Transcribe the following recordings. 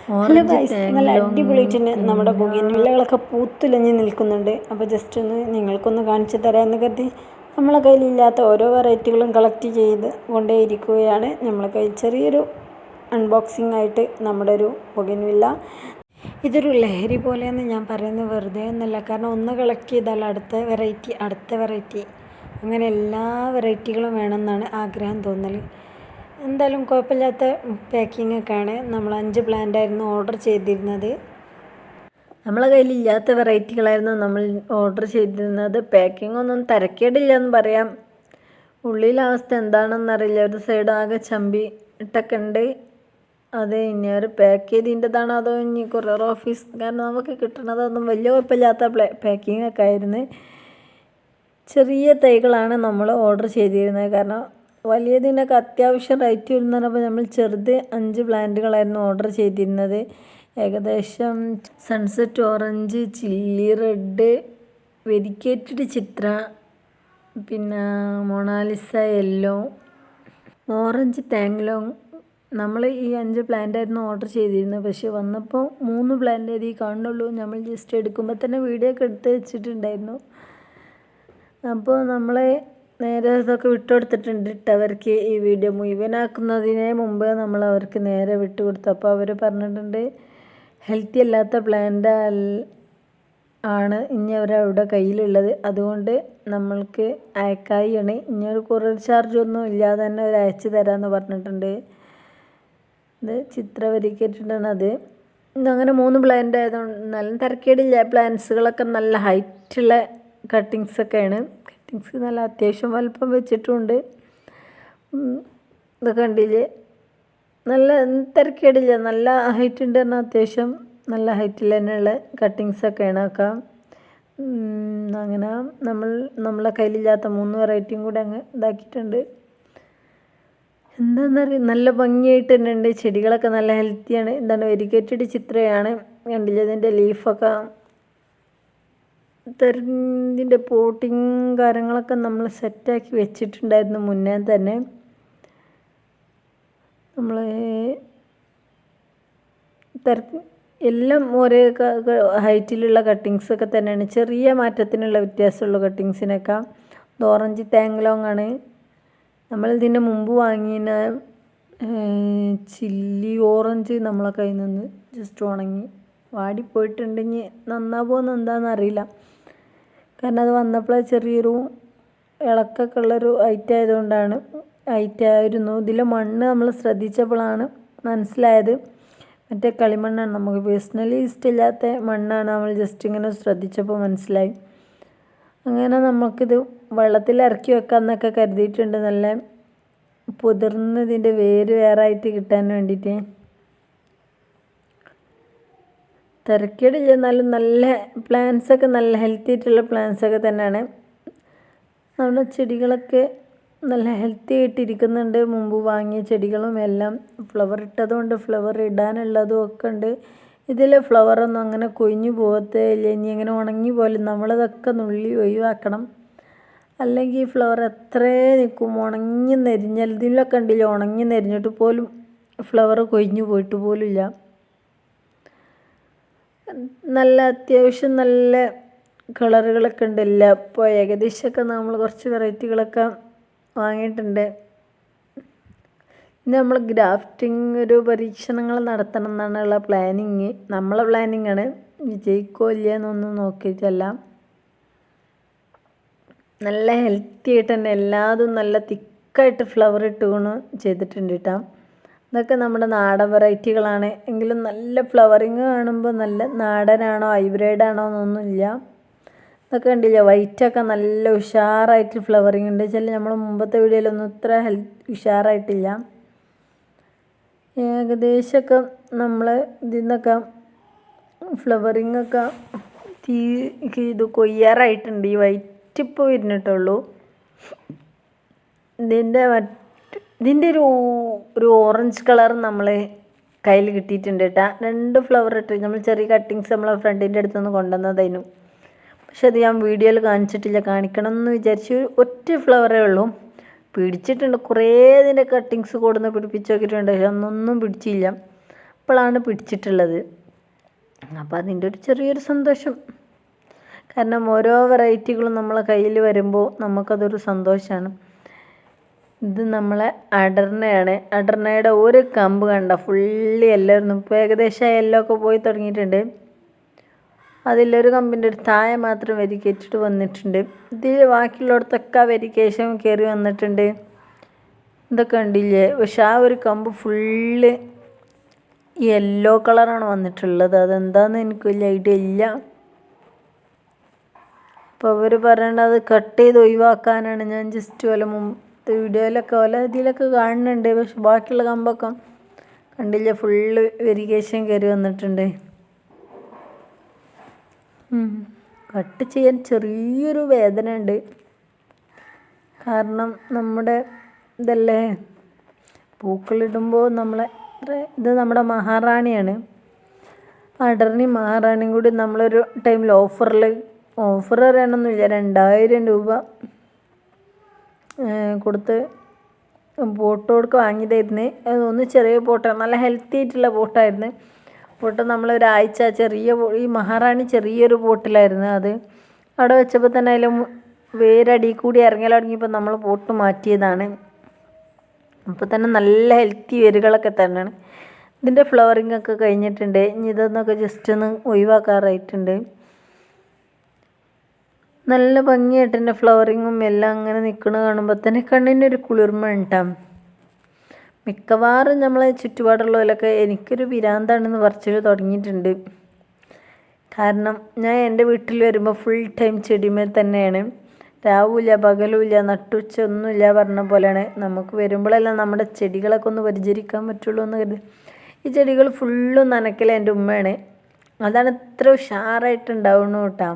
Hello guys, നല്ല അടിപൊളിയായിട്ട് നമ്മുടെ ബൊഗേൻവില്ലകളൊക്കെ പൂത്തുലഞ്ഞ് നിൽക്കുന്നുണ്ട്. അപ്പോൾ ജസ്റ്റ് ഒന്ന് നിങ്ങൾക്കൊന്ന് കാണിച്ചു തരാമെന്ന് കരുതി നമ്മളെ കയ്യിലില്ലാത്ത ഓരോ വെറൈറ്റികളും കളക്ട് ചെയ്ത് കൊണ്ടേയിരിക്കുകയാണ്. നമ്മളെ കയ്യിൽ ചെറിയൊരു അൺബോക്സിംഗ് ആയിട്ട് നമ്മുടെ ഒരു ബൊഗേൻവില്ല. ഇതൊരു ലഹരി പോലെയെന്ന് ഞാൻ പറയുന്നത് വെറുതെ ഒന്നല്ല. കാരണം ഒന്ന് കളക്ട് ചെയ്താൽ അടുത്ത വെറൈറ്റി അങ്ങനെ എല്ലാ വെറൈറ്റികളും വേണമെന്നാണ് ആഗ്രഹം തോന്നൽ. എന്തായാലും കുഴപ്പമില്ലാത്ത പാക്കിങ്ങൊക്കെയാണ്. നമ്മൾ 5 പ്ലാന്റായിരുന്നു ഓർഡർ ചെയ്തിരുന്നത്. നമ്മളെ കയ്യിലില്ലാത്ത വെറൈറ്റികളായിരുന്നു നമ്മൾ ഓർഡർ ചെയ്തിരുന്നത്. പാക്കിംഗ് ഒന്നും തരക്കേടില്ല എന്ന് പറയാം. ഉള്ളിലെ അവസ്ഥ എന്താണെന്നറിയില്ല. ഒരു സൈഡ് ആകെ ചമ്പി ഇട്ടൊക്കെ ഉണ്ട്. അത് ഇനി ഒരു പാക്ക് ചെയ്തതിൻ്റെതാണോ അതോ ഇനി കൊറിയർ ഓഫീസ്, കാരണം നമുക്ക് കിട്ടുന്നതൊന്നും വലിയ കുഴപ്പമില്ലാത്ത പാക്കിങ്ങൊക്കെ ആയിരുന്നു. ചെറിയ തൈകളാണ് നമ്മൾ ഓർഡർ ചെയ്തിരുന്നത്. കാരണം വലിയതിനൊക്കെ അത്യാവശ്യം റേറ്റ് വരുന്നപ്പോൾ നമ്മൾ ചെറുത് 5 പ്ലാന്റുകളായിരുന്നു ഓർഡർ ചെയ്തിരുന്നത്. ഏകദേശം sunset orange, chilli red, variegated Chitra, പിന്നെ മൊണാലിസ യെല്ലോ, ഓറഞ്ച് ടാങ്ലോങ്. നമ്മൾ ഈ 5 പ്ലാന്റായിരുന്നു ഓർഡർ ചെയ്തിരുന്നത്. പക്ഷെ വന്നപ്പോൾ 3 പ്ലാന്റ് ഈ കാണുന്നുള്ളൂ. നമ്മൾ ജസ്റ്റ് എടുക്കുമ്പോൾ തന്നെ വീഡിയോ ഒക്കെ എടുത്ത് വെച്ചിട്ടുണ്ടായിരുന്നു. അപ്പോൾ നമ്മൾ നേരെ ഇതൊക്കെ വിട്ടുകൊടുത്തിട്ടുണ്ട് അവർക്ക്. ഈ വീഡിയോ മുഴുവനാക്കുന്നതിന് മുമ്പ് നമ്മൾ അവർക്ക് നേരെ വിട്ടുകൊടുത്തു. അപ്പോൾ അവർ പറഞ്ഞിട്ടുണ്ട് ഹെൽത്തി അല്ലാത്ത പ്ലാന്റ് ആണ് ഇനി അവരവിടെ കയ്യിലുള്ളത്, അതുകൊണ്ട് നമ്മൾക്ക് അയക്കായാണ്. ഇനി ഒരു കൊറിയർ ചാർജ് ഒന്നും ഇല്ലാതെ തന്നെ അവർ അയച്ചു തരാമെന്ന് പറഞ്ഞിട്ടുണ്ട്. ഇത് ചിത്ര വെരിക്കേറ്റഡാണ്. അത് അങ്ങനെ 3 പ്ലാന്റ് ആയതുകൊണ്ട് നല്ല തിരക്കേടില്ല. പ്ലാന്റ്സുകളൊക്കെ നല്ല ഹൈറ്റുള്ള കട്ടിങ്സൊക്കെയാണ്. കട്ടിങ്സ് നല്ല അത്യാവശ്യം വലുപ്പം വെച്ചിട്ടുണ്ട്. ഇത് കണ്ടില്ലേ, നല്ല തിരക്കേടില്ല. നല്ല ഹൈറ്റ് ഉണ്ട് പറഞ്ഞാൽ അത്യാവശ്യം നല്ല ഹൈറ്റിൽ തന്നെയുള്ള കട്ടിങ്സൊക്കെയാണ് ഒക്കെ. അങ്ങനെ നമ്മളെ കയ്യിലില്ലാത്ത 3 വെറൈറ്റിയും കൂടെ അങ്ങ് ഇതാക്കിയിട്ടുണ്ട്. എന്താണെന്നറിയാം, നല്ല ഭംഗിയായിട്ട് തന്നെ ഉണ്ട്. ചെടികളൊക്കെ നല്ല ഹെൽത്തിയാണ്. എന്താണ് വെരിക്കേറ്റഡ് ചിത്രയാണ്. കണ്ടില്ലേ, ഇതിൻ്റെ ലീഫൊക്കെ ഇതിൻ്റെ പോട്ടിങ് കാര്യങ്ങളൊക്കെ നമ്മൾ സെറ്റാക്കി വെച്ചിട്ടുണ്ടായിരുന്നു മുന്നേ തന്നെ. നമ്മൾ എല്ലാം ഒരേ ഹൈറ്റിലുള്ള കട്ടിങ്സൊക്കെ തന്നെയാണ്. ചെറിയ മാറ്റത്തിനുള്ള വ്യത്യാസമുള്ള കട്ടിങ്സിനൊക്കെ. ഇത് ഓറഞ്ച് ടാങ്ലോങ് ആണ്. നമ്മളിതിന് മുമ്പ് വാങ്ങിയ ചില്ലി ഓറഞ്ച് നമ്മളെ കയ്യിൽ നിന്ന് ജസ്റ്റ് ഉണങ്ങി വാടിപ്പോയിട്ടുണ്ടെങ്കിൽ നന്നാവുമോ എന്താണെന്ന് അറിയില്ല. കാരണം അത് വന്നപ്പോൾ ചെറിയൊരു ഇളക്കൊക്കെ ഉള്ളൊരു ഹൈറ്റായിരുന്നു. ഇതിലെ മണ്ണ് നമ്മൾ ശ്രദ്ധിച്ചപ്പോഴാണ് മനസ്സിലായത് മറ്റേ കളിമണ്ണാണ്. നമുക്ക് പേഴ്സണലി ഇഷ്ടമില്ലാത്ത മണ്ണാണ്. നമ്മൾ ജസ്റ്റ് ഇങ്ങനെ ശ്രദ്ധിച്ചപ്പോൾ മനസ്സിലായി. അങ്ങനെ നമുക്കിത് വെള്ളത്തിൽ ഇറക്കി വെക്കാമെന്നൊക്കെ കരുതിയിട്ടുണ്ട്. നല്ല പുതിർന്ന് ഇതിൻ്റെ വേര് വേറായിട്ട് കിട്ടാൻ വേണ്ടിയിട്ട്. തിരക്കേടില്ല, എന്നാലും നല്ല പ്ലാന്റ്സൊക്കെ നല്ല ഹെൽത്തി ആയിട്ടുള്ള പ്ലാന്റ്സൊക്കെ തന്നെയാണ്. നമ്മുടെ ചെടികളൊക്കെ നല്ല ഹെൽത്തി ആയിട്ടിരിക്കുന്നുണ്ട്. മുമ്പ് വാങ്ങിയ ചെടികളും എല്ലാം ഫ്ലവർ ഇട്ടതുകൊണ്ട് ഫ്ലവർ ഇടാനുള്ളതും ഒക്കെ ഉണ്ട്. ഇതിൽ ഫ്ലവറൊന്നും അങ്ങനെ കൊഴിഞ്ഞു പോകത്തേ ഇല്ല. ഇനി ഇങ്ങനെ ഉണങ്ങി പോലും നമ്മളതൊക്കെ നുള്ളി ഒഴിവാക്കണം. അല്ലെങ്കിൽ ഈ ഫ്ലവർ എത്രേ നിൽക്കും, ഉണങ്ങി നെരിഞ്ഞാൽ. ഇതിലൊക്കെ ഉണ്ടല്ലോ ഉണങ്ങി നെരിഞ്ഞിട്ട് പോലും ഫ്ലവർ കൊഴിഞ്ഞു പോയിട്ട് പോലും ഇല്ല. നല്ല അത്യാവശ്യം നല്ല കളറുകളൊക്കെ ഉണ്ടല്ല. അപ്പോൾ ഏകദേശമൊക്കെ നമ്മൾ കുറച്ച് വെറൈറ്റികളൊക്കെ വാങ്ങിയിട്ടുണ്ട്. ഇനി നമ്മൾ ഗ്രാഫ്റ്റിംഗ് ഒരു പരീക്ഷണങ്ങൾ നടത്തണം എന്നാണുള്ള പ്ലാനിങ്. നമ്മളെ പ്ലാനിങ്ങാണ്. വിജയിക്കോ ഇല്ല എന്നൊന്നും നോക്കിയിട്ടല്ല. നല്ല ഹെൽത്തി ആയിട്ട് തന്നെ എല്ലാതും നല്ല തിക്കായിട്ട് ഫ്ലവർ ഇട്ടുകൊണ്ട് ചെയ്തിട്ടുണ്ട് കേട്ടോ. ഇതൊക്കെ നമ്മുടെ നാടൻ വെറൈറ്റികളാണ്. എങ്കിലും നല്ല ഫ്ലവറിങ് കാണുമ്പോൾ നല്ല നാടനാണോ ഹൈബ്രിഡാണോ എന്നൊന്നുമില്ല. ഇതൊക്കെ കണ്ടില്ല, വൈറ്റൊക്കെ നല്ല ഉഷാറായിട്ട് ഫ്ലവറിങ് ഉണ്ട്. ചില നമ്മൾ മുമ്പത്തെ വീഡിയോയിലൊന്നും ഇത്ര ഉഷാറായിട്ടില്ല. ഏകദേശമൊക്കെ നമ്മൾ ഇതിൽ നിന്നൊക്കെ ഫ്ലവറിങ്ങൊക്കെ ഇത് കൊയ്യാറായിട്ടുണ്ട്. ഈ വൈറ്റ് ഇപ്പോൾ വരുന്നിട്ടുള്ളൂ. ഇതിൻ്റെ ഒരു ഓറഞ്ച് കളർ നമ്മൾ കയ്യിൽ കിട്ടിയിട്ടുണ്ട് കേട്ടോ. 2 ഫ്ലവർ ഇട്ട് നമ്മൾ ചെറിയ കട്ടിങ്സ് നമ്മളെ ഫ്രണ്ടിൻ്റെ അടുത്തുനിന്ന് കൊണ്ടുവന്നതായിരുന്നു. പക്ഷെ അത് ഞാൻ വീഡിയോയിൽ കാണിച്ചിട്ടില്ല. കാണിക്കണം എന്ന് വിചാരിച്ച് ഒറ്റ ഫ്ലവറേ ഉള്ളൂ. പിടിച്ചിട്ടുണ്ട്. കുറേ ഇതിൻ്റെ കട്ടിങ്സ് കൊടുന്ന് പിടിപ്പിച്ച് നോക്കിയിട്ടുണ്ട്. പക്ഷെ ഒന്നും പിടിച്ചില്ല. ഇപ്പോഴാണ് പിടിച്ചിട്ടുള്ളത്. അപ്പോൾ അതിൻ്റെ ഒരു ചെറിയൊരു സന്തോഷം. കാരണം ഓരോ വെറൈറ്റികളും നമ്മളെ കയ്യിൽ വരുമ്പോൾ നമുക്കതൊരു സന്തോഷമാണ്. ഇത് നമ്മളെ അടർണയാണ്. അടർണയുടെ ഒരു കമ്പ് കണ്ട ഫുള്ളി യെല്ലോ. ഇപ്പോൾ ഏകദേശം യെല്ലോ ഒക്കെ പോയി തുടങ്ങിയിട്ടുണ്ട്. അതിലൊരു കമ്പിൻ്റെ ഒരു താഴെ മാത്രം വെരിക്കേറ്റിട്ട് വന്നിട്ടുണ്ട്. ഇതിൽ ബാക്കിയുള്ളിടത്തൊക്കെ വെരിക്കേഷൻ കയറി വന്നിട്ടുണ്ട്. ഇതൊക്കെ കണ്ടില്ലേ? പക്ഷെ ആ ഒരു കമ്പ് ഫുള്ള് യെല്ലോ കളറാണ് വന്നിട്ടുള്ളത്. അതെന്താണെന്ന് എനിക്ക് വലിയ ഐഡിയ ഇല്ല. അപ്പോൾ അവർ പറയേണ്ടത് കട്ട് ചെയ്ത് ഒഴിവാക്കാനാണ്. ഞാൻ ജസ്റ്റ് വല്ല വീഡിയോയിലൊക്കെ വല്ല ഇതിലൊക്കെ കാണുന്നുണ്ട്. പക്ഷെ ബാക്കിയുള്ള കമ്പൊക്കെ കണ്ടില്ല, ഫുള്ള് വെരിക്കേഷൻ കയറി വന്നിട്ടുണ്ട്. കട്ട് ചെയ്യാൻ ചെറിയൊരു വേദന ഉണ്ട്. കാരണം നമ്മുടെ ഇതല്ലേ പൂക്കളിടുമ്പോൾ ഇത് നമ്മുടെ മഹാറാണിയാണ്. അടർണി മഹാറാണിയും കൂടി നമ്മളൊരു ടൈമിൽ ഓഫർ അറിയണമെന്നില്ല, 2000 രൂപ കൊടുത്ത് പോട്ടോടൊക്കെ വാങ്ങിയതായിരുന്നു. അതൊന്ന് ചെറിയ പോട്ടാണ്, നല്ല ഹെൽത്തി ആയിട്ടുള്ള പോട്ടായിരുന്നു. പോട്ട് നമ്മളൊരാഴ്ച ഈ മഹാറാണി ചെറിയൊരു പോട്ടിലായിരുന്നു. അത് അവിടെ വെച്ചപ്പോൾ തന്നെ അതിൽ വേരടി കൂടി ഇറങ്ങൽ തുടങ്ങിയപ്പോൾ നമ്മൾ പോട്ട് മാറ്റിയതാണ്. അപ്പോൾ തന്നെ നല്ല ഹെൽത്തി വേരുകളൊക്കെ തന്നെയാണ്. ഇതിൻ്റെ ഫ്ലവറിങ് ഒക്കെ കഴിഞ്ഞിട്ടുണ്ട്. ഇനി ഇതൊന്നൊക്കെ ജസ്റ്റ് ഒന്ന് ഒഴിവാക്കാറായിട്ടുണ്ട്. നല്ല ഭംഗിയായിട്ട് എൻ്റെ ഫ്ലവറിങ്ങും എല്ലാം അങ്ങനെ നിൽക്കുന്നത് കാണുമ്പോൾ തന്നെ കണ്ണിനൊരു കുളിർമ ഉണ്ടാകും. മിക്കവാറും നമ്മളെ ചുറ്റുപാടുള്ളതിലൊക്കെ എനിക്കൊരു പിരാന്താണെന്ന് പറച്ചിൽ തുടങ്ങിയിട്ടുണ്ട്. കാരണം ഞാൻ എൻ്റെ വീട്ടിൽ വരുമ്പോൾ ഫുൾ ടൈം ചെടിമേൽ തന്നെയാണ്. രാവുമില്ല പകലുമില്ല നട്ടുച്ച ഒന്നുമില്ല പറഞ്ഞ പോലെയാണ്. നമുക്ക് വരുമ്പോഴെല്ലാം നമ്മുടെ ചെടികളൊക്കെ ഒന്ന് പരിചരിക്കാൻ പറ്റുള്ളൂ എന്ന് കരുതി ഈ ചെടികൾ ഫുള്ളും നനയ്ക്കൽ എൻ്റെ ഉമ്മയാണ്. അതാണ് ഇത്ര ഉഷാറായിട്ടുണ്ടാവുന്നു കേട്ടോ.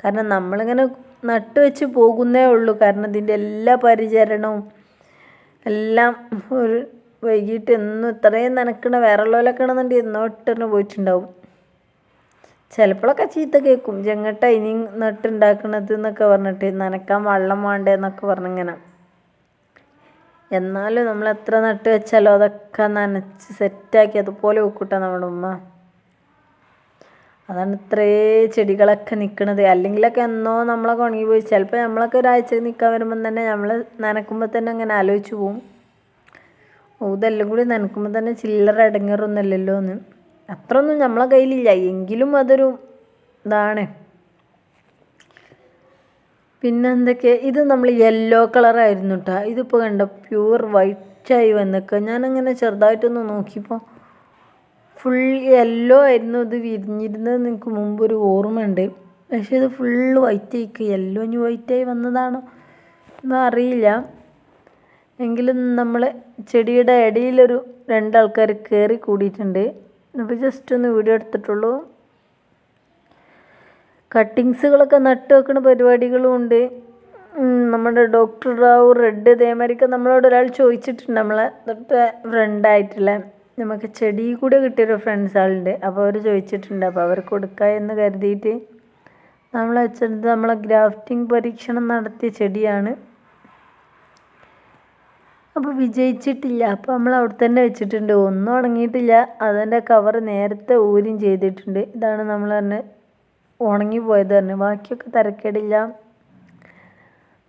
കാരണം നമ്മളിങ്ങനെ നട്ട് വെച്ച് പോകുന്നേ ഉള്ളൂ. കാരണം ഇതിൻ്റെ എല്ലാ പരിചരണവും എല്ലാം ഒരു വൈകിട്ട് എന്നും ഇത്രയും നനക്കണ വേറെയുള്ളവരൊക്കെ ആണെന്നുണ്ടെങ്കിൽ എന്നോ ഇട്ടിട്ട് പോയിട്ടുണ്ടാവും. ചിലപ്പോഴൊക്കെ ചീത്ത കേൾക്കും, ചെങ്ങട്ട ഇനി നട്ടുണ്ടാക്കണത് എന്നൊക്കെ പറഞ്ഞിട്ട്, നനക്കാൻ വെള്ളം വേണ്ടേ എന്നൊക്കെ പറഞ്ഞിങ്ങനെ. എന്നാലും നമ്മൾ എത്ര നട്ട് വെച്ചാലോ അതൊക്കെ നനച്ച് സെറ്റാക്കി അതുപോലെ വെക്കൂട്ടാ നമ്മുടെ ഉമ്മ. അതാണ് ഇത്രേ ചെടികളൊക്കെ നിൽക്കുന്നത്. അല്ലെങ്കിലൊക്കെ എന്നോ നമ്മളൊക്കെ ഉണങ്ങി പോയി. ചിലപ്പോൾ നമ്മളൊക്കെ ഒരാഴ്ച നിൽക്കാൻ വരുമ്പം തന്നെ നമ്മൾ നനക്കുമ്പോൾ തന്നെ അങ്ങനെ ആലോചിച്ച് പോവും, ഇതെല്ലാം കൂടി നനക്കുമ്പോൾ തന്നെ ചില്ലറ ഇടങ്ങേറൊന്നുമല്ലല്ലോ എന്ന്. അത്രയൊന്നും നമ്മളെ കയ്യിലില്ല, എങ്കിലും അതൊരു ഇതാണ്. പിന്നെ എന്തൊക്കെ, ഇത് നമ്മൾ യെല്ലോ കളറായിരുന്നു കേട്ടോ. ഇതിപ്പോൾ കണ്ട പ്യൂർ വൈറ്റായി വന്നേക്കുക. ഞാനങ്ങനെ ചെറുതായിട്ടൊന്ന് നോക്കിയപ്പോൾ ഫുൾ യെല്ലോ ആയിരുന്നു ഇത് വിരിഞ്ഞിരുന്നത്. എനിക്ക് മുമ്പൊരു ഓർമ്മയുണ്ട്. പക്ഷേ ഇത് ഫുള്ള് വൈറ്റ് ആയിക്കുക. യെല്ലോ ഇനി വൈറ്റായി വന്നതാണോ ഒന്നും അറിയില്ല. എങ്കിലും നമ്മൾ ചെടിയുടെ ഇടയിലൊരു 2 ആൾക്കാർ കയറി കൂടിയിട്ടുണ്ട്. അപ്പോൾ ജസ്റ്റ് ഒന്ന് വീഡിയോ എടുത്തിട്ടുള്ളൂ. കട്ടിങ്സുകളൊക്കെ നട്ട് വെക്കുന്ന പരിപാടികളും ഉണ്ട്. നമ്മുടെ ഡോക്ടർ റാവു റെഡ് ഇതേമാതിരിയൊക്കെ നമ്മളോട് ഒരാൾ ചോദിച്ചിട്ടുണ്ട്, നമ്മളെ തൊട്ട് ഫ്രണ്ടായിട്ടുള്ള നമുക്ക് ചെടി കൂടെ കിട്ടിയൊരു ഫ്രണ്ട്സ് ആളുണ്ട്. അപ്പോൾ അവർ ചോദിച്ചിട്ടുണ്ട്. അപ്പോൾ അവർക്ക് കൊടുക്കുക എന്ന് കരുതിയിട്ട് നമ്മൾ വെച്ചെടുത്ത് നമ്മളെ ഗ്രാഫ്റ്റിംഗ് പരീക്ഷണം നടത്തിയ ചെടിയാണ്. അപ്പോൾ വിജയിച്ചിട്ടില്ല. അപ്പോൾ നമ്മൾ അവിടെ തന്നെ വെച്ചിട്ടുണ്ട്. ഒന്നും ഉണങ്ങിയിട്ടില്ല. അതിൻ്റെ കവർ നേരത്തെ ഊരും ചെയ്തിട്ടുണ്ട്. ഇതാണ് നമ്മൾ തന്നെ ഉണങ്ങിപ്പോയത് തന്നെ. ബാക്കിയൊക്കെ തരക്കേടില്ല.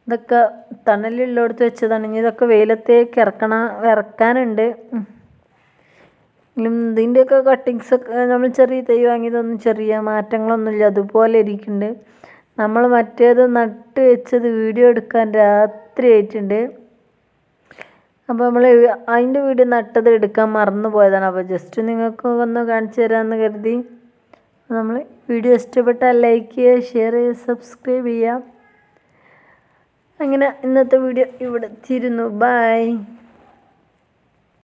ഇതൊക്കെ തണലുള്ളിടത്ത് വെച്ചതാണ്. ഇനി ഇതൊക്കെ വെയിലത്തേക്ക് ഇറക്കാനുണ്ട്. ഇതിൻ്റെയൊക്കെ കട്ടിങ്സൊക്കെ നമ്മൾ ചെറിയ തൈ വാങ്ങിയതൊന്നും ചെറിയ മാറ്റങ്ങളൊന്നുമില്ല, അതുപോലെ ഇരിക്കുന്നുണ്ട്. നമ്മൾ മറ്റേത് നട്ട് വെച്ചത് വീഡിയോ എടുക്കാൻ രാത്രി ആയിട്ടുണ്ട്. അപ്പോൾ നമ്മൾ അതിൻ്റെ വീഡിയോ നട്ടത് എടുക്കാൻ മറന്നു പോയതാണ്. അപ്പോൾ ജസ്റ്റ് നിങ്ങൾക്ക് ഒന്ന് കാണിച്ചു തരാമെന്ന് കരുതി. നമ്മൾ വീഡിയോ ഇഷ്ടപ്പെട്ടാൽ ലൈക്ക് ചെയ്യുക, ഷെയർ ചെയ്യുക, സബ്സ്ക്രൈബ് ചെയ്യുക. അങ്ങനെ ഇന്നത്തെ വീഡിയോ ഇവിടെ തീരുന്നു. ബൈ.